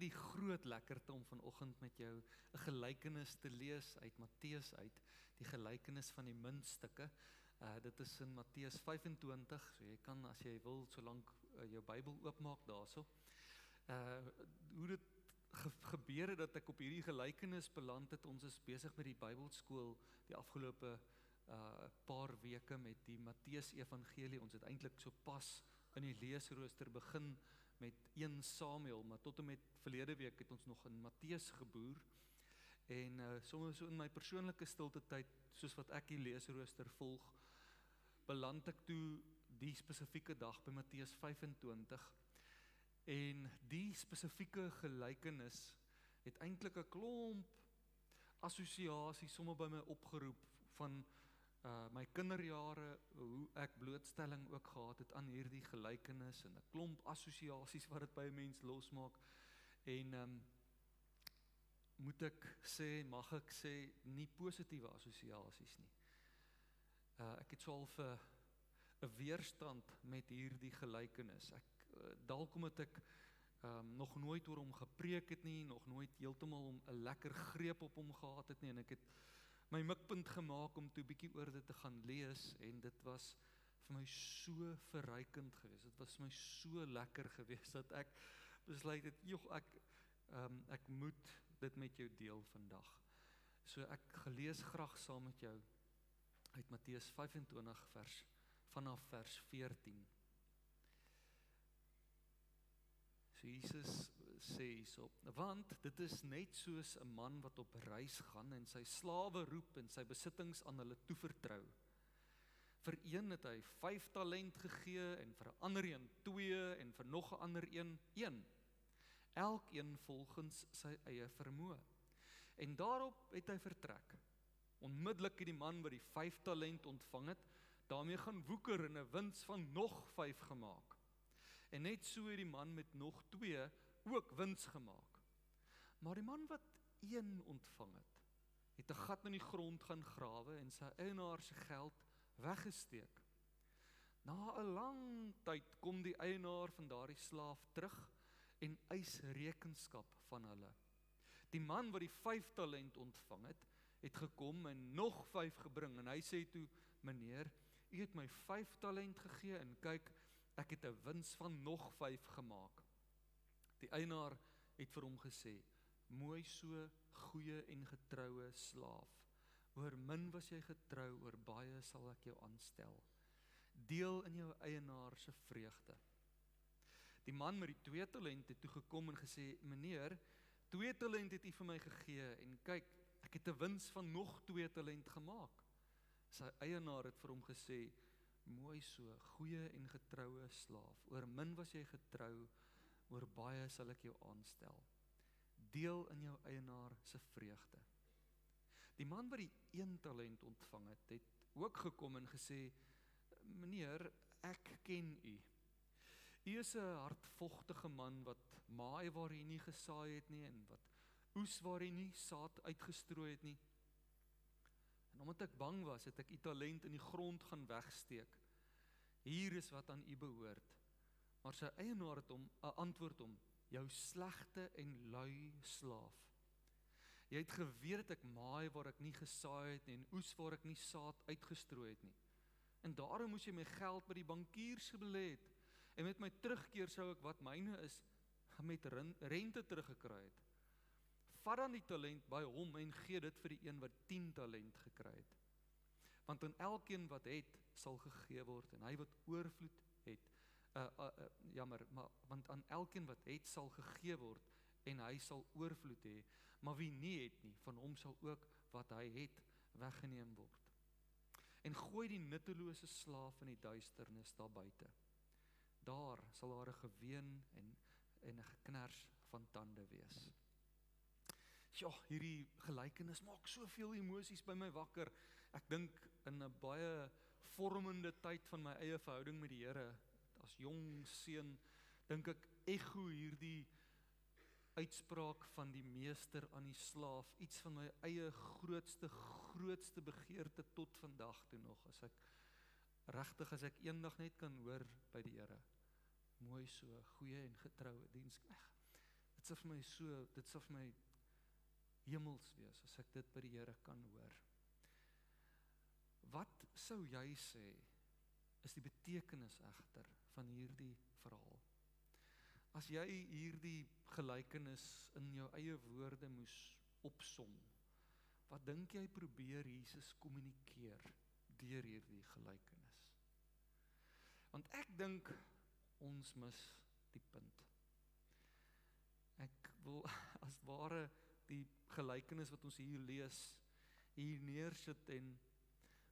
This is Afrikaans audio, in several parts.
die groot lekkerte om vanoggend met jou 'n gelykenis te lees uit Matteus uit, die gelykenis van die muntstukke. Dit is in Matteus 25, so jy kan as jy wil solank jou Bybel oopmaak daarso. Hoe dit gebeur het dat ek op hierdie gelykenis beland het, ons is besig met die Bybelskool die afgelope paar weke met die Matteus Evangelie. Ons het eintlik so pas in die leesrooster begin met 1 Samuel, maar tot en met verlede week het ons nog in Matteus geboer. En soms so in my persoonlike stilte tyd, soos wat ek die leesrooster volg, beland ek toe die spesifieke dag by Matteus 25. En die spesifieke gelykenis het eintlik 'n klomp assosiasies sommer by my opgeroep van my kinderjare, hoe ek blootstelling ook gehad het aan hierdie gelykenis en 'n klomp assosiasies wat dit by 'n mens losmaak. En moet ek sê, mag ek sê, nie positiewe assosiasies nie. Ek het so al vir 'n weerstand met hierdie gelykenis. Dalk omdat ek nog nooit oor hom gepreek het nie, nog nooit heeltemal om 'n lekker greep op hom gehad het nie, en ek het my mikpunt gemaak om toe bietjie oor dit te gaan lees, en dit was vir my so verrykend geweest, dit was vir my so lekker geweest, dat ek besluit het, ek moet dit met jou deel vandag. So ek gelees graag saam met jou uit Matteus 25 vanaf vers 14. So Jesus sê hierso, want dit is net soos 'n man wat op reis gaan en sy slawe roep en sy besittings aan hulle toevertrou. Vir een het hy 5 talent gegee en vir 'n ander een 2 en vir nog 'n ander een 1. Elkeen volgens sy eie vermoë. En daarop het hy vertrek. Onmiddellik het die man wat die 5 talent ontvang het, daarmee gaan woeker en 'n wins van nog 5 gemaak. En net so het die man met nog 2 ook wins gemaak. Maar die man wat 1 ontvang het 'n gat in die grond gaan grawe en sy eienaar se geld weggesteek. Na 'n lang tyd kom die eienaar van daardie slaaf terug en eis rekenskap van hulle. Die man wat die 5 talent ontvang het gekom en nog 5 gebring, en hy sê toe, meneer, u het my 5 talent gegee, en kyk, ek het 'n wins van nog 5 gemaak. Die eienaar het vir hom gesê, mooi so, goeie en getroue slaaf. Oor min was jy getrou, oor baie sal ek jou aanstel. Deel in jou eienaar se vreugde. Die man met die 2 talent het toe gekom en gesê, meneer, 2 talent het u vir my gegee, en kyk, ek het 'n wins van nog 2 talent gemaak. Sy eienaar het vir hom gesê, mooi so, goeie en getroue slaaf. Oor min was jy getrou, oor baie sal ek jou aanstel. Deel in jou eienaar se vreugde. Die man wat die 1 talent ontvang het ook gekom en gesê, meneer, ek ken u. U is 'n hardvogtige man wat maai waar hy nie gesaai het nie, en wat oes waar hy nie saad uitgestrooi het nie. En omdat ek bang was, het ek u talent in die grond gaan wegsteek. Hier is wat aan u behoort. Maar sy eienaar het antwoord hom, jou slegte en lui slaaf. Jy het geweet dat ek maai waar ek nie gesaai het nie, en oes waar ek nie saad uitgestrooi het nie. En daarom moes jy my geld by die bankiers belê het, en met my terugkeer sou ek wat myne is, met rente teruggekry het. Vat dan die talent by hom en gee dit vir die een wat 10 talent gekry het. Want aan elkeen wat het, sal gegee word, en hy wat oorvloed het, want aan elkeen wat het, sal gegee word, en hy sal oorvloed hê, maar wie nie het nie, van hom sal ook wat hy het, weggeneem word. En gooi die nuttelose slaaf in die duisternis daar buite. Daar sal daar 'n geween en 'n geknars van tande wees. Ja, hierdie gelykenis maak soveel emosies by my wakker. Ek dink in 'n baie vormende tyd van my eie verhouding met die Here, as jong seun, dink ek ego hierdie uitspraak van die meester aan die slaaf, iets van my eie grootste begeerte tot vandag toe nog, as ek eendag net kan hoor by die Here, mooi so, goeie en getroue diensknegt. Dit sal vir my dit sal vir my hemels wees, as ek dit by die Here kan hoor. Wat sou jy sê, is die betekenis egter van hierdie verhaal? As jy hierdie gelykenis in jou eie woorde moes opsom, wat dink jy probeer Jesus kommunikeer deur hierdie gelykenis? Want ek dink ons mis die punt. Ek wil as ware die gelykenis wat ons hier lees, hier neersit en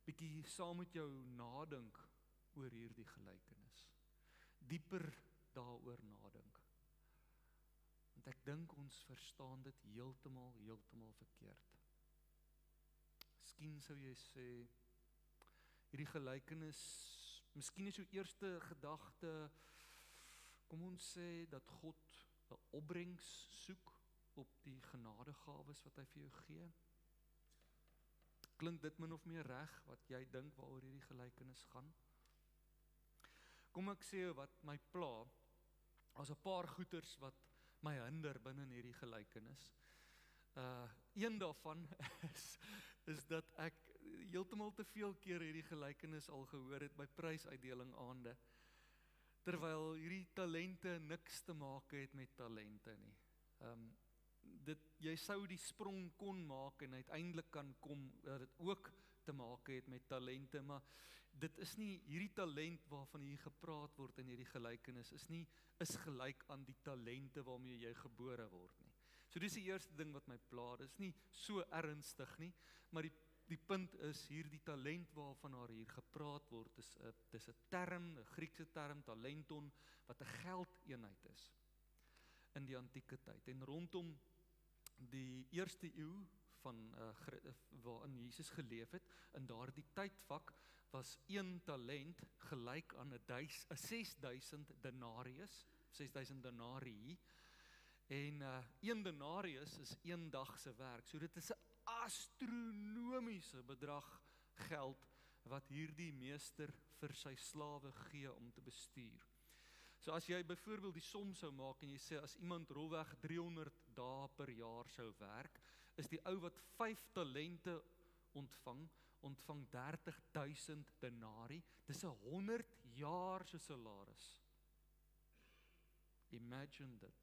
bietjie saam met jou nadink oor hierdie gelykenis. Dieper daaroor nadink. Want ek dink ons verstaan dit heeltemal verkeerd. Miskien sou jy sê, hierdie gelykenis, miskien is jou eerste gedagte, kom ons sê dat God 'n opbrengs soek op die genadegawes wat hy vir jou gee. Klink dit min of meer reg wat jy dink waaroor hierdie gelykenis gaan? Kom ek sê wat my pla, as 'n paar goeters wat my hinder binne in hierdie gelykenis. Een daarvan is dat ek heeltemal te veel keer hierdie gelykenis al gehoor het by prysuitdeling aande, terwyl hierdie talente niks te maak het met talente nie. Jy sou die sprong kon maak en uiteindelik kan kom dat dit ook te maak het met talente, maar dit is nie hierdie talent waarvan hier gepraat word in hierdie gelykenis is gelyk aan die talente waarmee jy gebore word nie. So dis die eerste ding wat my pla, dis nie so ernstig nie, maar die punt is hierdie talent waarvan hier gepraat word, dis 'n term, 'n Griekse term, talenton, wat 'n geldeenheid is in die antieke tyd. En rondom die eerste eeu van waarin Jesus geleef het, in daardie tydvak was 1 talent gelyk aan 6000 denarius, 6000 denarii, en 1 denarius is 1 dag se werk. So dit is 'n astronomiese bedrag geld wat hierdie meester vir sy slawe gee om te bestuur. So as jy byvoorbeeld die som sou maak en jy sê as iemand rolweg 300 dae per jaar sou werk, is die ou wat 5 talente ontvang 30.000 denarii. Dis 'n 100 jaar se salaris. Imagine dit.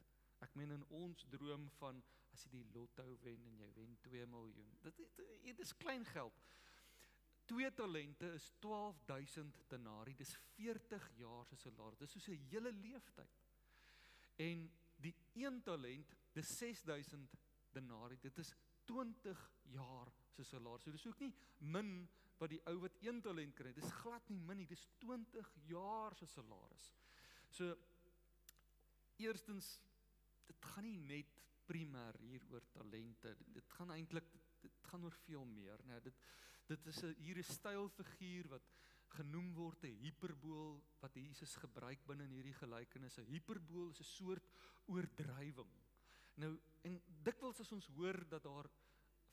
Ek meen in ons droom van as jy die lotto wen en jy wen 2 miljoen. Dit is klein geld. 2 talente is 12.000 denarii, dis 40 jaar se salaris, dis soos 'n hele leeftyd. En die 1 talent, dis 6.000 denarii, dit is 20 jaar se salaris. So dis ook nie min wat die ou wat 1 talent kry, dis glad nie min nie, dis 20 jaar se salaris. So, eerstens, dit gaan nie net primêr hier oor talente, dit gaan eintlik, dit gaan oor veel meer, nee, dit is hier 'n stylfiguur wat genoem word 'n hiperbool wat Jesus gebruik binne in hierdie gelykenis. 'n Hiperbool is 'n soort oordrywing. Nou, en dikwels as ons hoor dat daar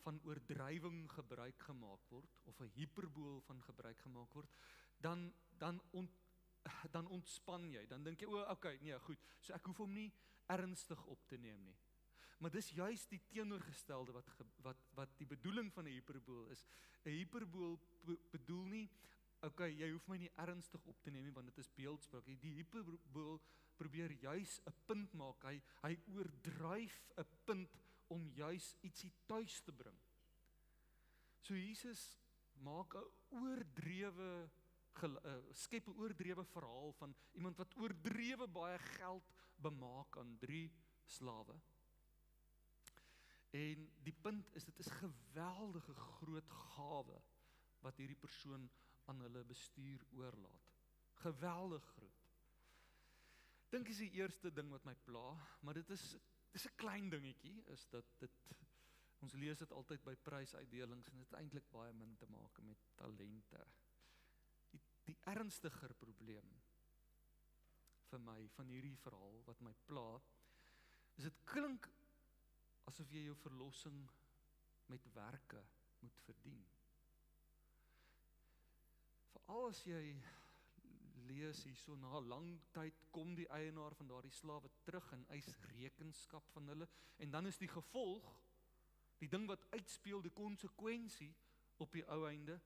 van oordrywing gebruik gemaak word of 'n hiperbool van gebruik gemaak word, dan ontspan jy, dan dink jy, okay, nee, goed, so ek hoef hom nie ernstig op te neem nie. Maar dis juist die teenoorgestelde wat die bedoeling van 'n hiperbool is. 'n Hiperbool bedoel nie, okay, jy hoef my nie ernstig op te neem nie, want dit is beeldspraak. Die hiperbool probeer juist 'n punt maak, hy oordryf 'n punt om juist ietsie tuis te bring. So Jesus maak 'n skep 'n oordrewe verhaal van iemand wat oordrewe baie geld bemaak aan 3 slawe. En die punt is, dit is geweldige groot gawe wat hierdie persoon aan hulle bestuur oorlaat. Geweldig groot. Dink is die eerste ding wat my pla, maar dit is 'n klein dingetjie, is dat ons lees dit altyd by prysuitdelings en dit het eintlik baie min te maak met talente. Die ernstiger probleem vir my van hierdie verhaal wat my pla, is dit klink asof jy jou verlossing met werke moet verdien. Veral as jy lees hierso, na 'n lang tyd kom die eienaar van daardie slawe terug en eis rekenskap van hulle, en dan is die gevolg, die ding wat uitspeel, die konsekwensie op die ou einde,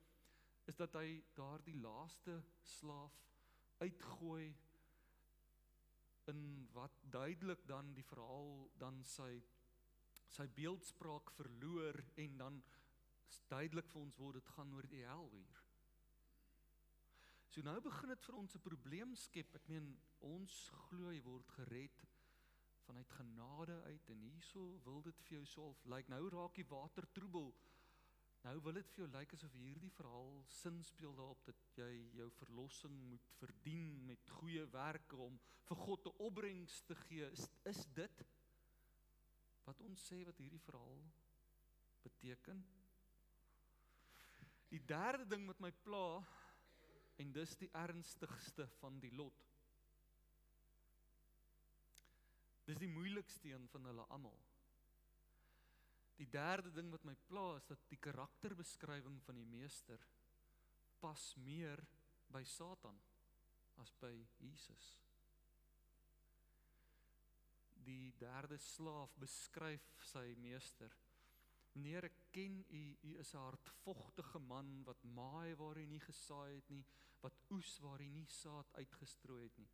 is dat hy daardie laaste slaaf uitgooi in wat duidelik dan die verhaal dan sy beeldspraak verloor, en dan duidelik vir ons word, dit gaan oor die hel hier. So nou begin dit vir ons 'n probleem skep. Ek meen, ons glo jy word gered vanuit genade uit, en hierso wil dit vir jou so lyk, nou raak die water troebel. Nou wil dit vir jou lyk asof hierdie verhaal sin speel daarop dat jy jou verlossing moet verdien met goeie werke om vir God 'n opbrengs te gee. Is dit wat ons sê wat hierdie verhaal beteken? Die derde ding wat my pla, en dis die ernstigste van die lot. Dis die moeilikste een van hulle almal. Die derde ding wat my pla is dat die karakterbeskrywing van die meester pas meer by Satan as by Jesus. Die derde slaaf beskryf sy meester: Meneer, ek ken u, u is 'n hardvogtige man wat maai waar hy nie gesaai het nie, wat oes waar hy nie saad uitgestrooi het nie.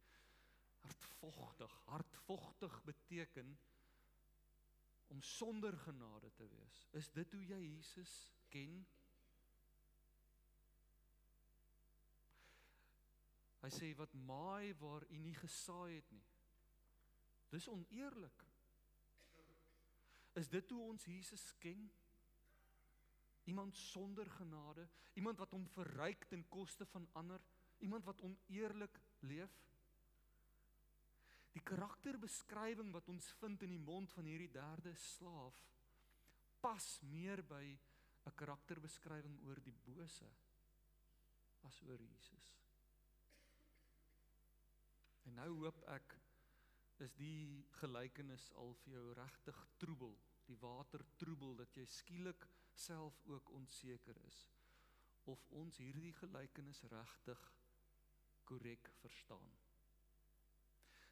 Hardvogtig beteken om sonder genade te wees. Is dit hoe jy Jesus ken? Hy sê, wat maai waar u nie gesaai het nie. Dis oneerlik. Is dit hoe ons Jesus ken? Iemand sonder genade, iemand wat hom verryk ten koste van ander, iemand wat oneerlik leef? Die karakterbeskrywing wat ons vind in die mond van hierdie derde slaaf, pas meer by 'n karakterbeskrywing oor die bose as oor Jesus. En nou hoop ek, is die gelykenis al vir jou regtig troebel, die water troebel, dat jy skielik self ook onseker is, of ons hierdie gelykenis regtig korrek verstaan.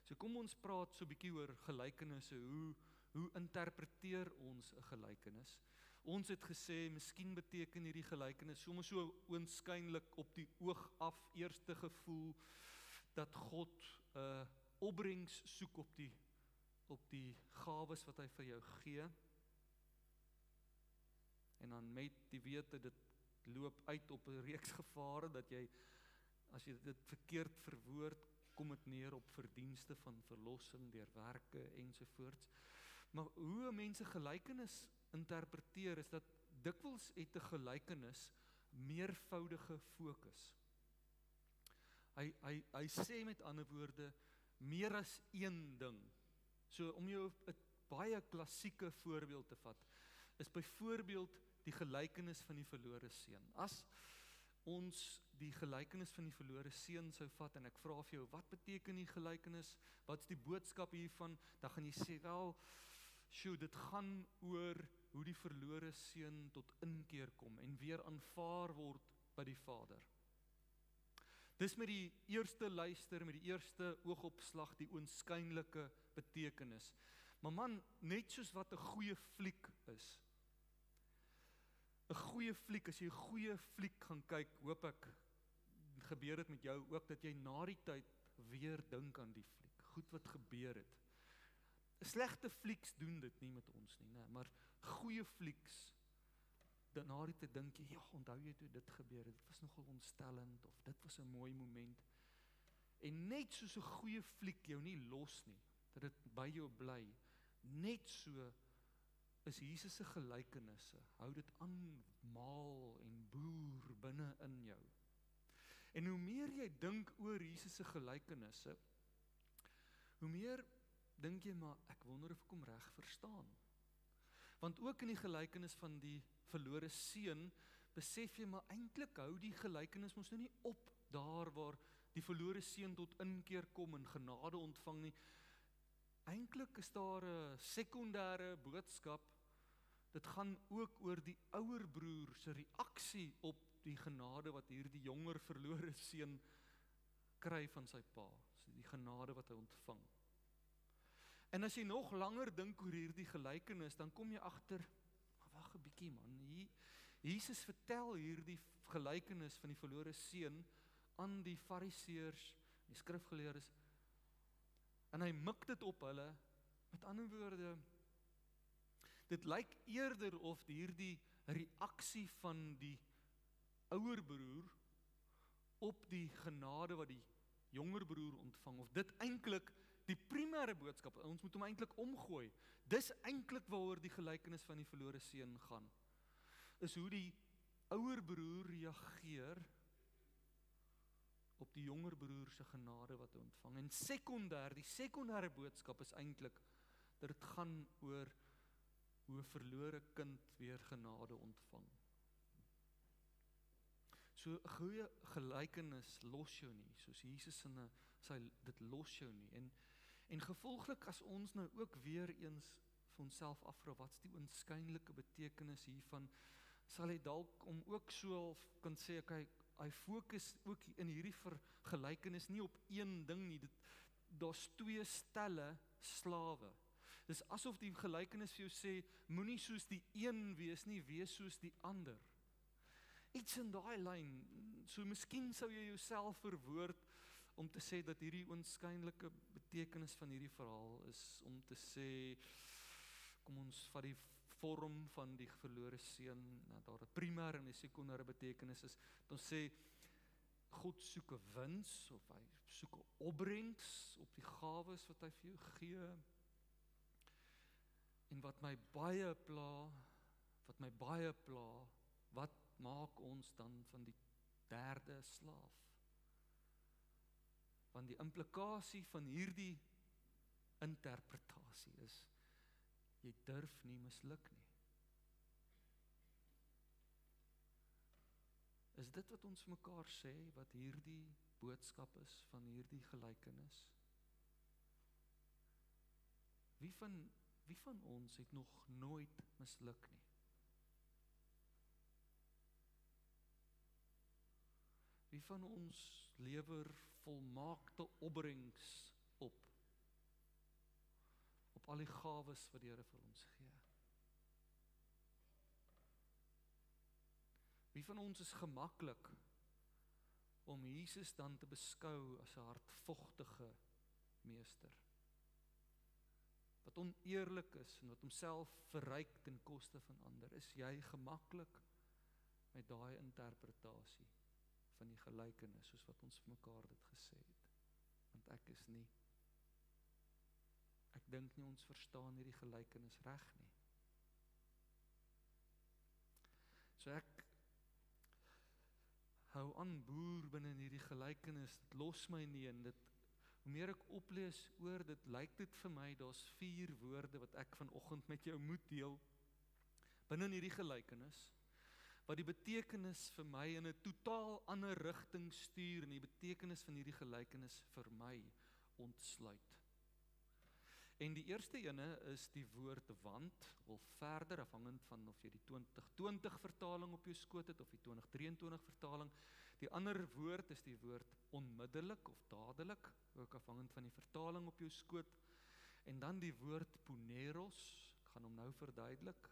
So kom ons praat so 'n bietjie oor gelykenisse, hoe interpreteer ons 'n gelykenis? Ons het gesê, miskien beteken hierdie gelykenis soms so oënskynlik op die oog af eerste gevoel, dat God opbrengs soek op die gawes wat hy vir jou gee, en dan met die wete, dit loop uit op 'n reeks gevare, dat jy, as jy dit verkeerd verwoord, kom dit neer op verdienste van verlossing deur werke ensovoorts. Maar hoe mense gelykenis interpreteer, is dat dikwels het 'n gelykenis meervoudige fokus. Hy sê met ander woorde meer as een ding. So om jou 'n baie klassieke voorbeeld te vat, is byvoorbeeld die gelykenis van die verlore seun. As ons die gelykenis van die verlore seun sou vat, en ek vra vir jou, wat beteken die gelykenis? Wat is die boodskap hiervan? Dan gaan jy sê, wel, dit gaan oor hoe die verlore seun tot inkeer kom en weer aanvaar word by die Vader. Dis met die eerste luister, met die eerste oogopslag, die oënskynlike betekenis. Maar man, net soos wat 'n goeie fliek is. 'n Goeie fliek, as jy 'n goeie fliek gaan kyk, hoop ek, gebeur dit met jou ook, dat jy na die tyd weer dink aan die fliek, goed wat gebeur het. Slegte flieks doen dit nie met ons nie, maar goeie flieks, na die tyd dink jy, ja, onthou jy toe dit gebeur het, dit was nogal ontstellend, of dit was 'n mooi moment. En net soos 'n goeie fliek jou nie los nie, dat dit by jou bly, net so is Jesus se gelykenisse, hou dit aan maal en boer binne in jou. En hoe meer jy dink oor Jesus se gelykenisse, hoe meer dink jy, maar ek wonder of ek hom reg verstaan. Want ook in die gelykenis van die verlore seun, besef jy, maar eintlik hou die gelykenis mos nou nie op daar waar die verlore seun tot inkeer kom en genade ontvang nie. Eintlik is daar 'n sekondêre boodskap. Dit gaan ook oor die ouer broer se reaksie op die genade wat hierdie jonger verlore seun kry van sy pa, so die genade wat hy ontvang. En as jy nog langer dink oor hierdie gelykenis, dan kom jy agter, maar wag 'n bietjie man, Jesus vertel hierdie gelykenis van die verlore seun aan die fariseërs, die skrifgeleerdes, en hy mik dit op hulle, met ander woorde, dit lyk eerder of hierdie reaksie van die ouer broer op die genade wat die jonger broer ontvang, of dit eintlik die primêre boodskap, ons moet hom eintlik omgooi, dis eintlik waaroor die gelykenis van die verlore seun gaan, is hoe die ouer broer reageer op die jonger broer se genade wat hy ontvang. En die sekondêre boodskap is eintlik dat dit gaan oor hoe 'n verlore kind weer genade ontvang. So 'n goeie gelykenis los jou nie, soos Jesus dit los jou nie. En gevolglik as ons nou ook weer eens vir onsself afvra, wat's die oënskynlike betekenis hiervan, sal hy dalk om ook so kan sê, okay, hy fokus ook in hierdie vergelykenis nie op een ding nie, daar's twee stelle slawe. Dis asof die gelykenis vir jou sê, moenie soos die een wees nie, wees soos die ander. Iets in daai lyn, so miskien sou jy jouself verwoord om te sê dat hierdie oënskynlike betekenis van hierdie verhaal is om te sê, kom ons vat die vorm van die verlore seun, daar 'n primêre en 'n sekondêre betekenis is, dan sê God soek 'n wins, of hy soek 'n opbrengs op die gawes wat hy vir jou gee. En wat my baie pla, wat maak ons dan van die derde slaaf? Want die implikasie van hierdie interpretasie is, jy durf nie misluk nie. Is dit wat ons mekaar sê, wat hierdie boodskap is van hierdie gelykenis? Wie van ons het nog nooit misluk nie? Wie van ons lewer volmaakte opbrengs op al die gawes wat die Here vir ons gee? Wie van ons is gemaklik om Jesus dan te beskou as 'n hardvogtige meester, wat oneerlik is en wat homself verryk ten koste van ander? Is jy gemaklik met daai interpretasie van die gelykenis, soos wat ons vir mekaar dit gesê het? Want ek is nie. Ek dink nie ons verstaan hierdie gelykenis reg nie. So ek hou aan boer binne in hierdie gelykenis, dit los my nie, en hoe meer ek oplees oor dit, lyk dit vir my, daar's 4 woorde wat ek vanoggend met jou moet deel, binne in hierdie gelykenis, wat die betekenis vir my in 'n totaal ander rigting stuur, en die betekenis van hierdie gelykenis vir my ontsluit. En die eerste ene is die woord want, of verder, afhangend van of jy die 2020 vertaling op jou skoot het, of die 2023 vertaling. Die ander woord is die woord onmiddellik, of dadelik, ook afhangend van die vertaling op jou skoot. En dan die woord poneros, ek gaan hom nou verduidelik,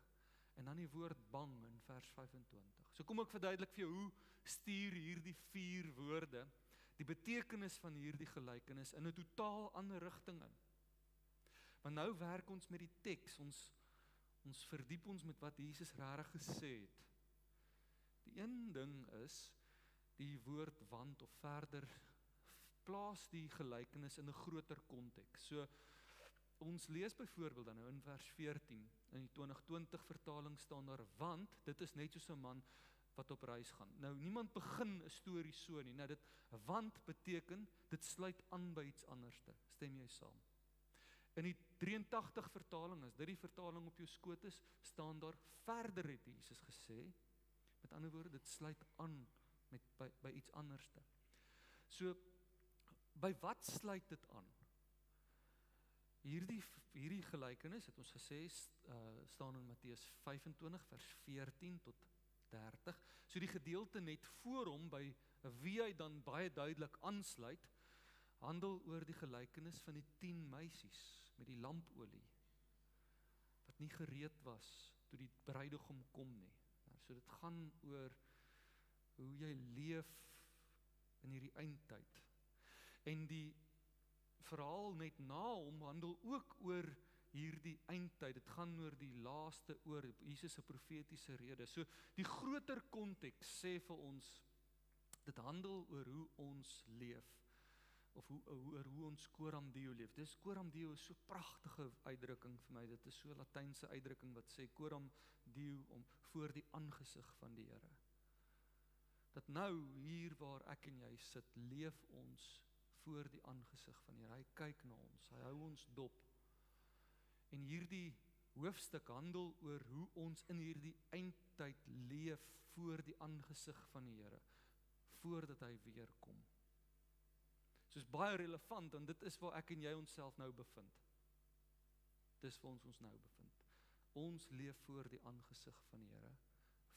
en dan die woord bang in vers 25. So kom ek verduidelik vir jou, hoe stuur hierdie 4 woorde die betekenis van hierdie gelykenis in 'n totaal ander rigting in. Maar nou werk ons met die teks, ons verdiep ons met wat Jesus regtig gesê het. Die een ding is, die woord want of verder plaas die gelykenis in 'n groter konteks. So, ons lees byvoorbeeld dan nou in vers 14, in die 2020 vertaling staan daar, want dit is net soos 'n man wat op reis gaan. Nou, niemand begin 'n storie so nie. Nou, want beteken, dit sluit aan by iets anderste. Stem jy saam? In die 83 vertaling, as dit die vertaling op jou skoot is, staan daar, verder het Jesus gesê, met ander woorde, dit sluit aan by iets anderste. So, by wat sluit dit aan? Hierdie gelykenis, het ons gesê, staan in Matteus 25, vers 14 tot 30. So die gedeelte net voor hom, by wie hy dan baie duidelik aansluit, handel oor die gelykenis van die 10 meisies met die lampolie, wat nie gereed was toe die bruidegom kom nie. So dit gaan oor hoe jy leef in hierdie eindtyd. En die verhaal net na hom handel ook oor hierdie eindtyd. Dit gaan oor die laaste oor Jesus se profetiese rede. So die groter konteks sê vir ons, dit handel oor hoe ons leef, of oor hoe ons coram Deo leef. Dis coram Deo is so pragtige uitdrukking vir my. Dit is so Latynse uitdrukking wat sê coram Deo, om voor die aangesig van die Here. Dat nou hier waar ek en jy sit, leef ons voor die aangesig van die Here. Hy kyk na ons, hy hou ons dop. En hierdie hoofstuk handel oor hoe ons in hierdie eindtyd leef voor die aangesig van die Here, voordat hy weer kom. So is baie relevant, en dit is waar ek en jy onsself nou bevind. Dis waar ons nou bevind. Ons leef voor die aangesig van die Here,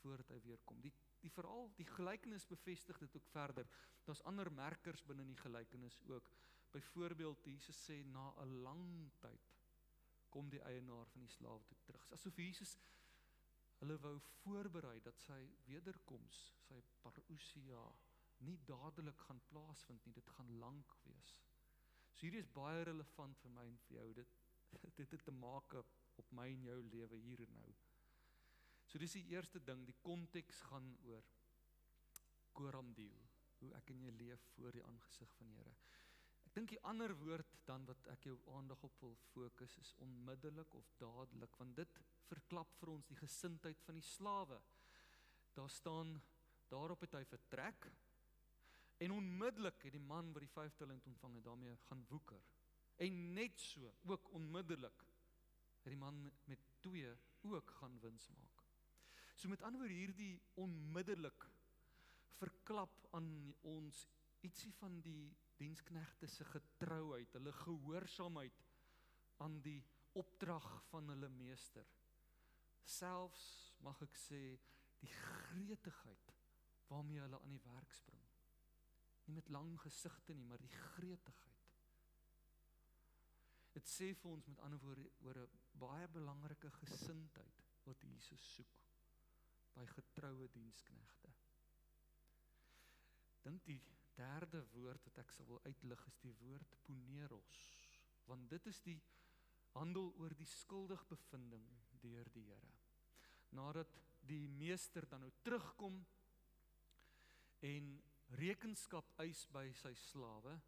voordat hy weer kom. Die verhaal, die gelykenis bevestig dit ook verder. Daar's ander merkers binne die gelykenis ook. Byvoorbeeld, Jesus sê, na 'n lang tyd kom die eienaar van die slawe toe terug. Asof Jesus hulle wou voorberei dat sy wederkoms, sy parousia, nie dadelik gaan plaasvind nie, dit gaan lank wees. So hierdie is baie relevant vir my en vir jou, dit het te maak op my en jou lewe hier en nou. So dis die eerste ding, die konteks gaan oor coram Deo, hoe ek en jy leef voor die aangesig van die Here. Ek dink die ander woord dan wat ek jou aandag op wil fokus is onmiddellik of dadelik, want dit verklap vir ons die gesindheid van die slawe. Daar staan, daarop het hy vertrek, en onmiddellik het die man wat die 5 talent ontvang het daarmee gaan woeker. En net so, ook onmiddellik, het die man met 2 ook gaan wins maak. So met ander woorde, hierdie onmiddellik verklap aan ons ietsie van die diensknegte se getrouheid, hulle gehoorsaamheid aan die opdrag van hulle meester. Selfs, mag ek sê, die gretigheid waarmee hulle aan die werk spring. Nie met lang gesigte nie, maar die gretigheid. Dit sê vir ons met ander woorde oor 'n baie belangrike gesindheid wat Jesus soek by getroue diensknegte. Dink die derde woord wat ek sal wil uitlig is die woord poneros, want dit is die handel oor die skuldigbevinding deur die Here. Nadat die meester dan nou terugkom en rekenskap eis by sy slawe,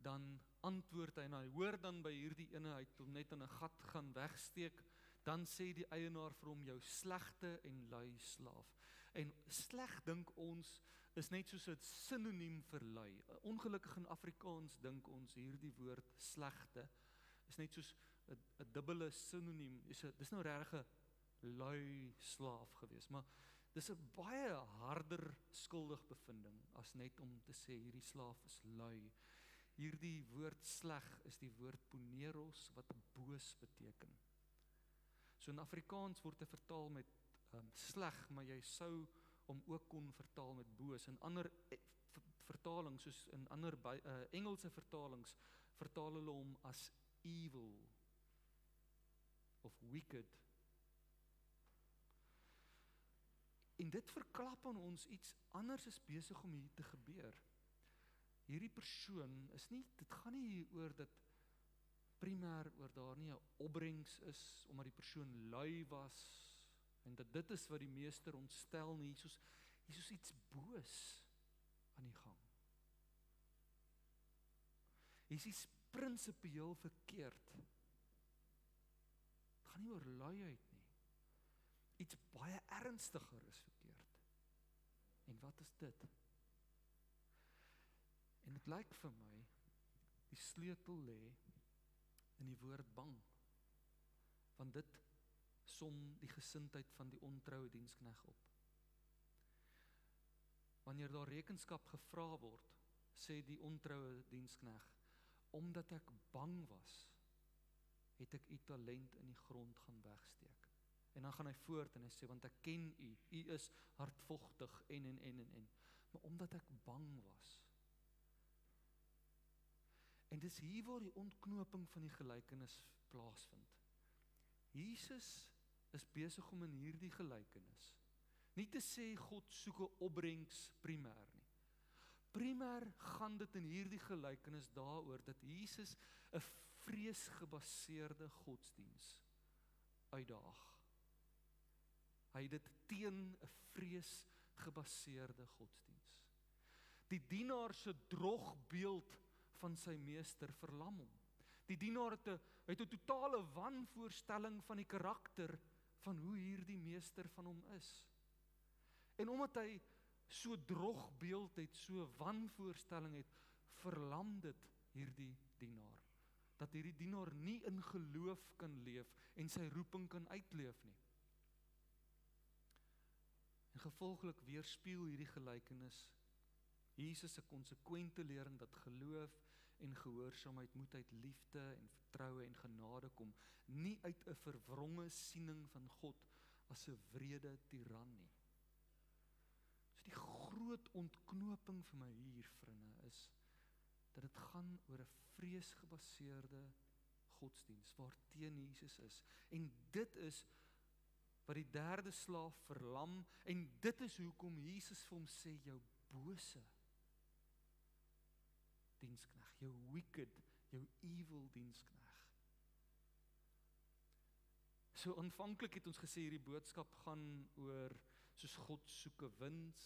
dan antwoord hy, en hy hoor dan by hierdie ene, hy het hom net in 'n gat gaan wegsteek, dan sê die eienaar vir hom, jou slegte en lui slaaf. En sleg dink ons is net soos 'n sinoniem vir lui. Ongelukkig in Afrikaans dink ons hierdie woord slegte is net soos 'n dubbele sinoniem. Dis nou regtig 'n lui slaaf gewees, maar dis 'n baie harder skuldigbevinding as net om te sê hierdie slaaf is lui. Hierdie woord sleg is die woord poneros wat boos beteken. So in Afrikaans word dit vertaal met sleg, maar jy sou hom ook kon vertaal met boos. In ander vertalings, soos in ander Engelse vertalings, vertaal hulle hom as evil of wicked. En dit verklap aan ons iets anders is besig om hier te gebeur. Hierdie persoon is nie, dit gaan nie hier oor dat primêr oor daar nie 'n opbrengs is, omdat die persoon lui was, en dat dit is wat die meester ontstel nie, hier is iets boos aan die gang. Hier is iets prinsipieel verkeerd. Het gaan nie oor luiheid nie. Iets baie ernstiger is verkeerd. En wat is dit? En dit lyk vir my, die sleutel lê in die woord bang. Want dit som die gesindheid van die ontroue dienskneg op. Wanneer daar rekenskap gevra word, sê die ontroue dienskneg, omdat ek bang was, het ek u talent in die grond gaan wegsteek. En dan gaan hy voort en hy sê, want ek ken u is hardvogtig en. Maar omdat ek bang was. En dis hier waar die ontknoping van die gelykenis plaasvind. Jesus is besig om in hierdie gelykenis nie te sê God soek 'n opbrengs primêr nie. Primêr gaan dit in hierdie gelykenis daaroor dat Jesus 'n vreesgebaseerde godsdiens uitdaag. Hy het dit teen 'n vreesgebaseerde godsdiens. Die dienaar se drogbeeld van sy meester verlam hom. Die dienaar het 'n totale wanvoorstelling van die karakter van hoe hierdie meester van hom is. En omdat hy so drogbeeld het, so wanvoorstelling het, verlam dit hierdie dienaar. Dat hierdie dienaar nie in geloof kan leef en sy roeping kan uitleef nie. En gevolglik weerspieël hierdie gelykenis Jesus se konsekwente lering dat geloof en gehoorsaamheid moet uit liefde en vertroue en genade kom, nie uit 'n verwronge siening van God as 'n wrede tiran nie. So die groot ontknoping vir my hier, vriende, is dat dit gaan oor 'n vreesgebaseerde godsdiens waarteen Jesus is. En dit is wat die derde slaaf verlam, en dit is hoekom Jesus vir hom sê, jou bose dienskneg, jou wicked, jou evil dienskneg. So aanvanklik het ons gesê hierdie boodskap gaan oor soos God soek 'n wins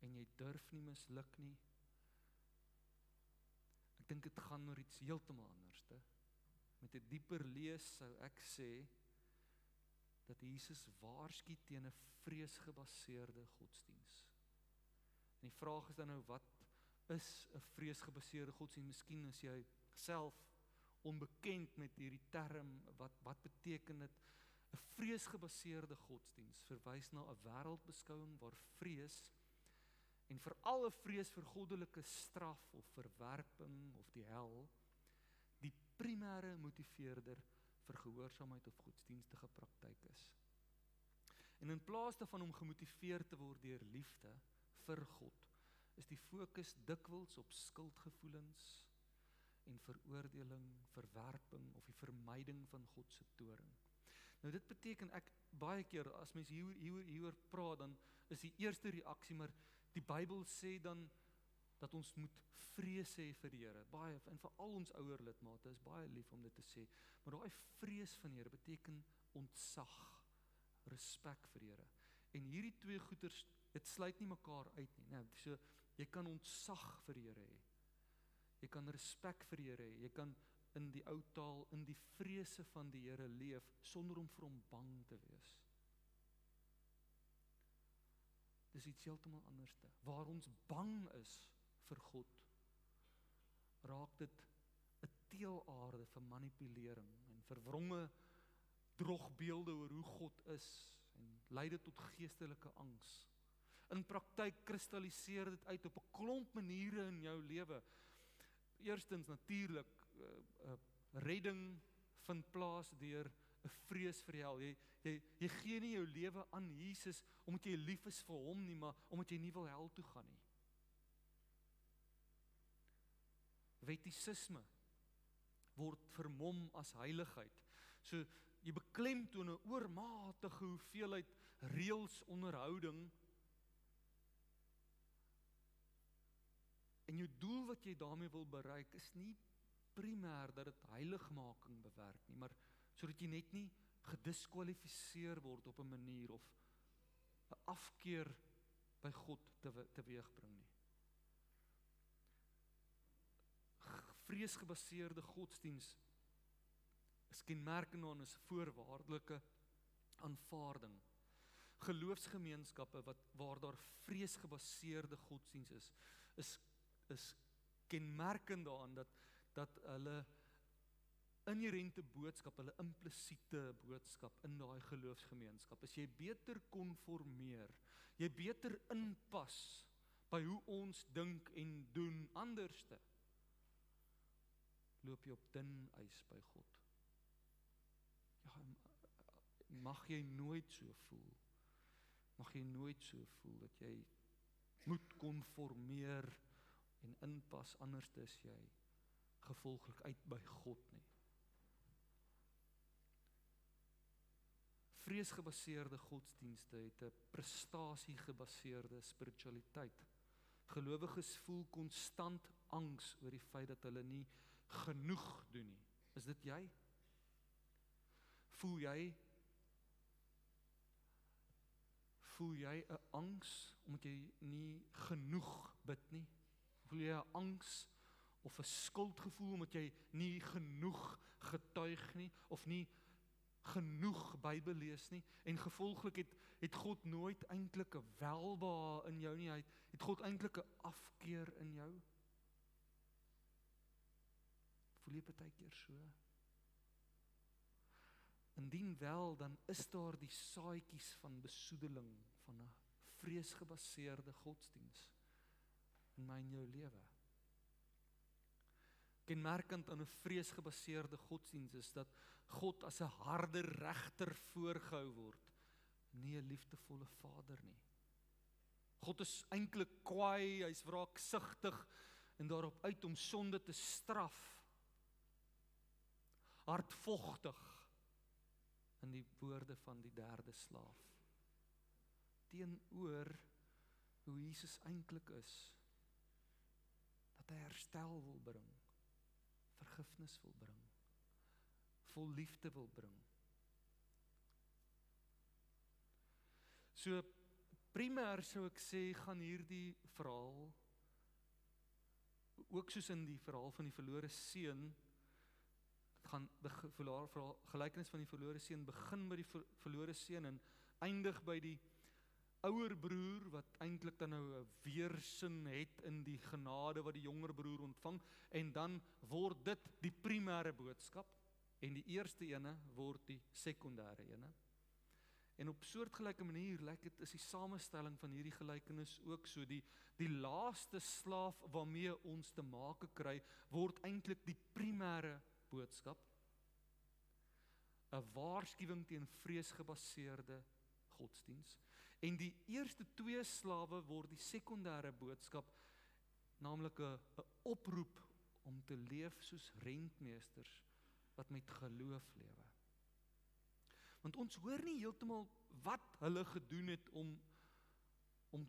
en jy durf nie misluk nie. Ek dink dit gaan oor iets heeltemal anderste. Met 'n dieper lees sou ek sê dat Jesus waarsku teen 'n vreesgebaseerde godsdiens. En die vraag is dan nou, wat is 'n vreesgebaseerde godsdiens? Miskien is jy self onbekend met hierdie term, wat beteken dit? 'n Vreesgebaseerde godsdiens verwys na 'n wêreldbeskouing waar vrees, en veral 'n vrees vir goddelike straf of verwerping of die hel, die primêre motiveerder vir gehoorsaamheid of godsdienstige praktyk is. En in plaas daarvan om gemotiveer te word deur liefde vir God, is die fokus dikwels op skuldgevoelens en veroordeling, verwerping of die vermyding van God se toorn. Nou dit beteken, ek baie keer as mens hieroor praat, dan is die eerste reaksie, maar die Bybel sê dan dat ons moet vrees hê vir die Here. Baie, en veral ons ouer lidmate is baie lief om dit te sê, maar daai vrees van die Here beteken ontzag, respek vir die Here. En hierdie twee goeders, dit sluit nie mekaar uit nie. Nou, so jy kan ontzag vir die Here hê. Jy kan respek vir die Here hê. Jy kan in die ou taal in die vrese van die Here leef sonder om vir hom bang te wees. Dis iets heeltemal anderste. Waar ons bang is vir God, raak dit 'n teelaarde vir manipulering en verwronge drogbeelde oor hoe God is en lei dit tot geestelike angs. In praktyk kristalliseer dit uit op 'n klomp maniere in jou lewe. Eerstens natuurlik, redding vind plaas deur 'n vrees vir die hel. Jy gee nie jou lewe aan Jesus omdat jy lief is vir hom nie, maar omdat jy nie wil hel toe gaan nie. Wettisisme word vermom as heiligheid. So jy beklemtoon 'n oormatige hoeveelheid reëls onderhouding, en jou doel wat jy daarmee wil bereik is nie primêr dat dit heiligmaking bewerk nie, maar sodat jy net nie gediskwalifiseer word op 'n manier of 'n afkeer by God teweegbring nie. Vreesgebaseerde godsdiens is kenmerkend aan 'n voorwaardelike aanvaarding. Geloofsgemeenskappe waar daar vreesgebaseerde godsdiens is kenmerkend daaraan dat hulle inherente boodskap, hulle implisiete boodskap in daai geloofsgemeenskap is jy beter konformeer, jy beter inpas by hoe ons dink en doen anderste, loop jy op dun ys by God. Ja, mag jy nooit so voel. Mag jy nooit so voel dat jy moet konformeer en inpas, anders is jy gevolglik uit by God nie. Vreesgebaseerde godsdienste het 'n prestasiegebaseerde spiritualiteit. Gelowiges voel konstant angs oor die feit dat hulle nie genoeg doen nie. Is dit jy? Voel jy 'n angs omdat jy nie genoeg bid nie? Voel jy 'n angs of 'n skuldgevoel omdat jy nie genoeg getuig nie of nie genoeg Bybel lees nie, en gevolglik het God nooit eintlik 'n welbehae in jou nie, het God eintlik 'n afkeer in jou? Voel jy partykeer so? Indien wel, dan is daar die saadjies van besoedeling, van 'n vreesgebaseerde godsdiens in my en jou lewe. Kenmerkend aan 'n vreesgebaseerde godsdiens is dat God as 'n harde regter voorgehou word, nie 'n liefdevolle Vader nie. God is eintlik kwaai, hy's wraaksugtig en daarop uit om sonde te straf. Hardvogtig, in die woorde van die derde slaaf. Teenoor hoe Jesus eintlik is, dat hy herstel wil bring, vergifnis wil bring, vol liefde wil bring. So primêr sou ek sê, gaan hierdie verhaal, ook soos in die verhaal van die verlore seun, gaan die gelykenis van die verlore seun begin by die verlore seun en eindig by die ouer broer wat eintlik dan nou 'n weersin het in die genade wat die jonger broer ontvang, en dan word dit die primêre boodskap en die eerste ene word die sekondêre ene. En op soortgelyke manier lyk dit is die samestelling van hierdie gelykenis ook so, die laaste slaaf waarmee ons te make kry, word eintlik die primêre boodskap, 'n waarskuwing teen vreesgebaseerde godsdiens. En die eerste twee slawe word die sekondêre boodskap, naamlik 'n oproep om te leef soos rentmeesters wat met geloof lewe. Want ons hoor nie heeltemal wat hulle gedoen het om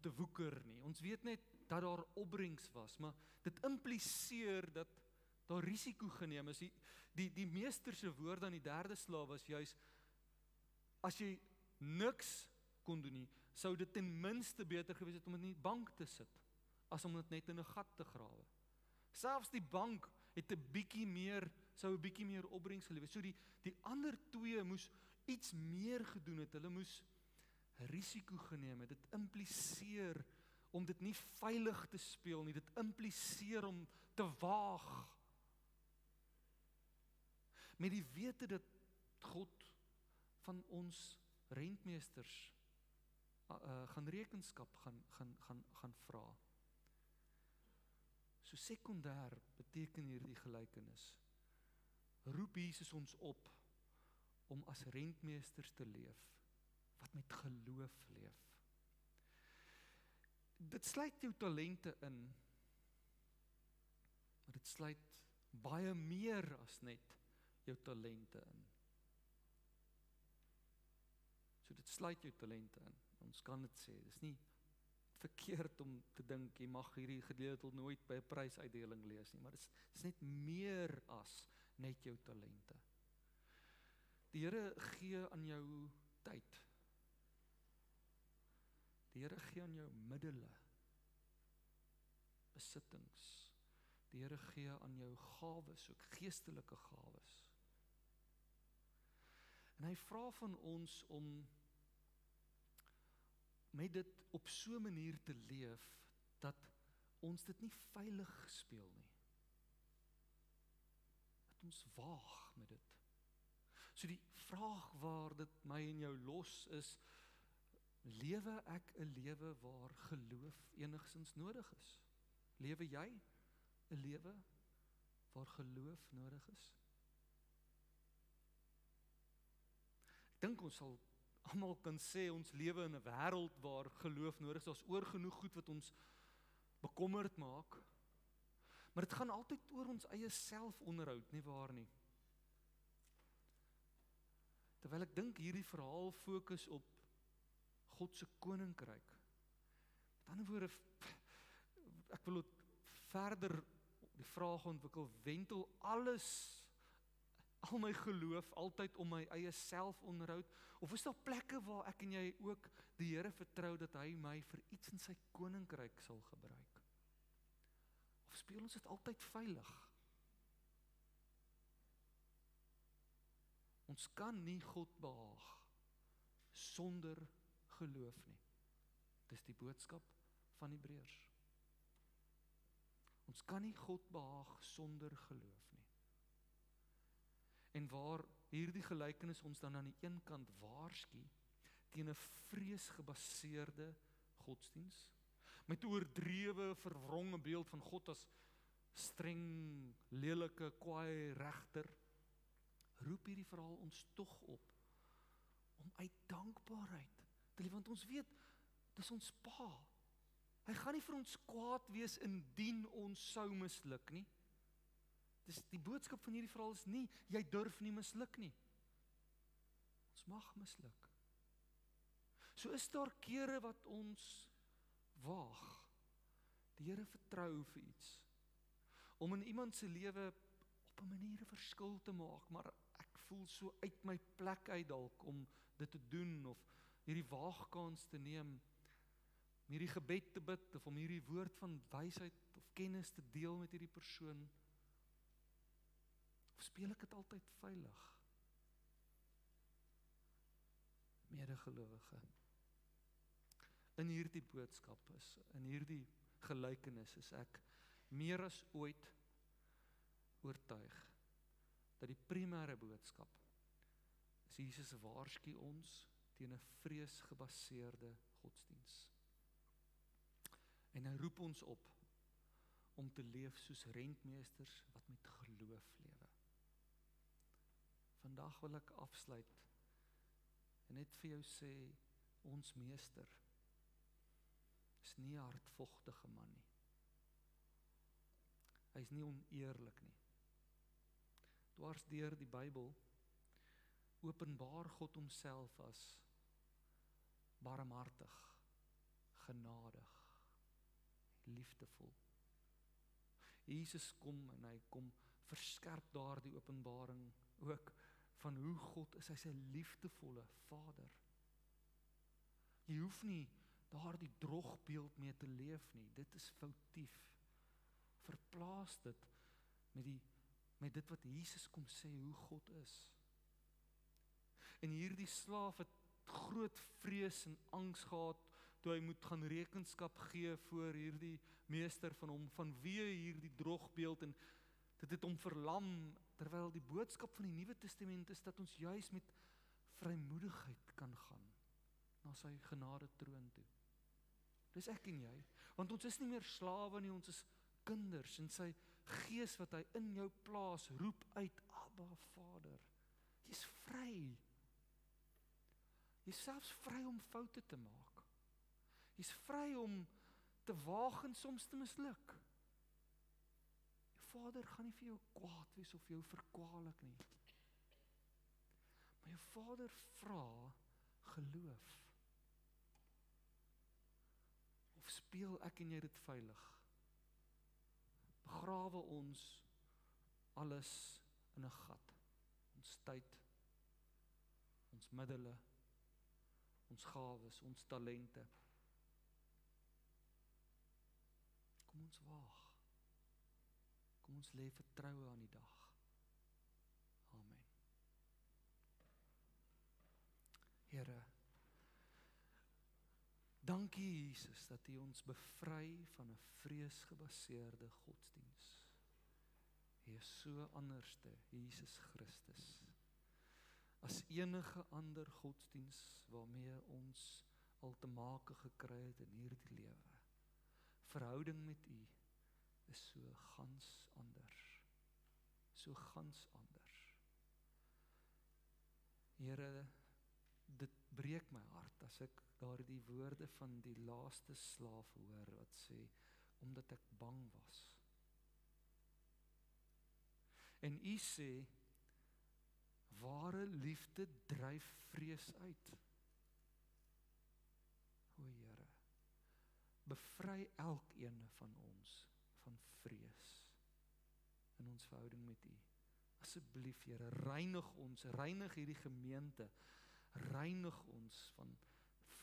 te woeker nie. Ons weet net dat daar opbrengs was, maar dit impliseer dat daar risiko geneem is. Die meester se woord aan die derde slaaf was juis, as jy niks kon doen nie, sou dit ten minste beter gewees het om in die bank te sit, as om dit net in 'n gat te grawe. Selfs die bank het 'n bietjie meer opbrengs gelewer. So die ander twee moes iets meer gedoen het. Hulle moes risiko geneem het. Dit impliseer om dit nie veilig te speel nie. Dit impliseer om te waag. Met die wete dat God van ons rentmeesters gaan rekenskap gaan vra. So sekondêr beteken hierdie gelykenis, roep Jesus ons op om as rentmeesters te leef, wat met geloof leef. Dit sluit jou talente in, maar dit sluit baie meer as net jou talente in. So dit sluit jou talente in. Ons kan dit sê, dit is nie verkeerd om te dink, jy mag hierdie gedeelte nooit by 'n prysuitdeling lees nie, maar dit is net meer as net jou talente. Die Here gee aan jou tyd. Die Here gee aan jou middele, besittings. Die Here gee aan jou gawes, ook geestelike gawes. En hy vra van ons om met dit op so 'n manier te leef, dat ons dit nie veilig speel nie. Dat ons waag met dit. So die vraag waar dit my en jou los is, lewe ek 'n lewe waar geloof enigsins nodig is? Lewe jy 'n lewe waar geloof nodig is? Ek dink ons sal almal kan sê ons lewe in 'n wêreld waar geloof nodig is. Daar's oor genoeg goed wat ons bekommerd maak. Maar dit gaan altyd oor ons eie selfonderhoud, nie waar nie? Terwyl ek dink hierdie verhaal fokus op God se koninkryk. Met ander woorde, ek wil het verder die vraag ontwikkel, wentel al my geloof altyd om my eie selfonderhoud, of is daar plekke waar ek en jy ook die Here vertrou dat hy my vir iets in sy koninkryk sal gebruik? Of speel ons dit altyd veilig? Ons kan nie God behaag sonder geloof nie. Dis die boodskap van Hebreërs. Ons kan nie God behaag sonder geloof nie. En waar hierdie gelykenis ons dan aan die een kant waarsku teen 'n vreesgebaseerde godsdiens, met 'n oordrewe, verwronge beeld van God as streng, lelike, kwaai regter, roep hierdie verhaal ons tog op om uit dankbaarheid te leef, want ons weet, dis ons Pa. Hy gaan nie vir ons kwaad wees indien ons sou misluk nie. Dis die boodskap van hierdie verhaal is nie, jy durf nie misluk nie. Ons mag misluk. So is daar kere wat ons waag, die Here vertrou vir iets, om in iemand se lewe op 'n manier 'n verskil te maak, maar ek voel so uit my plek uit dalk om dit te doen, of hierdie waagkans te neem, om hierdie gebed te bid, of om hierdie woord van wysheid of kennis te deel met hierdie persoon, of speel ek dit altyd veilig? Medegelowige, in hierdie boodskap in hierdie gelykenis is ek meer as ooit oortuig dat die primêre boodskap is Jesus waarsku ons teen 'n vreesgebaseerde godsdiens. En hy roep ons op om te leef soos rentmeesters wat met geloof lewe. Vandag wil ek afsluit en net vir jou sê, ons meester is nie 'n hardvogtige man nie. Hy is nie oneerlik nie. Dwars deur die Bybel openbaar God homself as barmhartig, genadig, liefdevol. Jesus kom en hy kom verskerp daardie openbaring ook van hoe God is. Hy's 'n liefdevolle Vader. Jy hoef nie daardie drogbeeld mee te leef nie. Dit is foutief. Verplaas dit met dit wat Jesus kom sê hoe God is. En hierdie slaaf het groot vrees en angs gehad toe hy moet gaan rekenskap gee voor hierdie meester van hom, van wie hierdie drogbeeld, en dit het hom verlam, terwyl die boodskap van die Nuwe Testament is dat ons juis met vrymoedigheid kan gaan na sy genade troon toe. Dis ek en jy, want ons is nie meer slawe nie, ons is kinders, en sy Gees wat hy in jou plaas, roep uit, Abba Vader. Jy's vry. Jy's selfs vry om foute te maak. Jy's vry om te waag en soms te misluk. Jou Vader gaan nie vir jou kwaad wees of jou verkwalik nie. Maar jou Vader vra geloof. Of speel ek en jy dit veilig? Begrawe ons alles in 'n gat. Ons tyd, ons middele, ons gawes, ons talente. Kom ons waag. Kom ons lê vertroue aan die dag. Amen. Here, dankie Jesus dat U ons bevry van 'n vreesgebaseerde godsdiens. U is so anderste, Jesus Christus, as enige ander godsdiens waarmee ons al te make gekry het in hierdie lewe. Verhouding met U is so gans anders. So gans anders. Here, dit breek my hart as ek daardie woorde van die laaste slaaf hoor wat sê, omdat ek bang was. En U sê, ware liefde dryf vrees uit. O Here, bevry elkeen van ons van vrees in ons verhouding met U. Asseblief Here, reinig hierdie gemeente, reinig ons van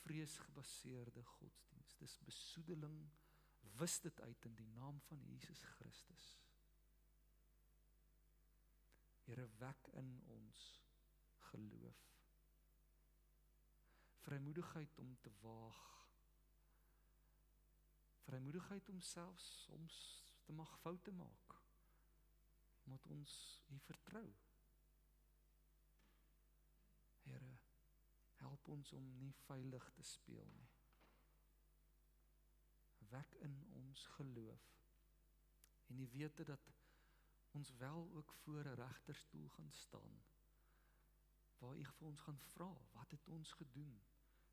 vreesgebaseerde godsdienst. Dis besoedeling, wis dit uit in die naam van Jesus Christus. Here, wek in ons geloof. Vrymoedigheid om te waag. Vrymoedigheid om selfs soms te mag foute maak. Omdat ons U vertrou. Here, help ons om nie veilig te speel nie. Wek in ons geloof. En die wete dat ons wel ook voor 'n regterstoel gaan staan, waar U vir ons gaan vra, wat het ons gedoen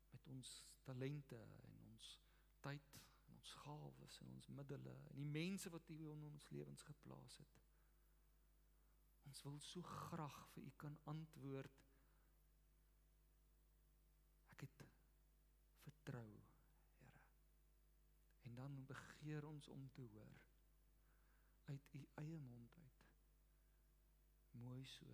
met ons talente en ons tyd en ons gawes en ons middele en die mense wat U in ons lewens geplaas het. Ons wil so graag vir U kan antwoord, ek het vertrou, Here. En dan begeer ons om te hoor, uit U eie mond uit, mooi so,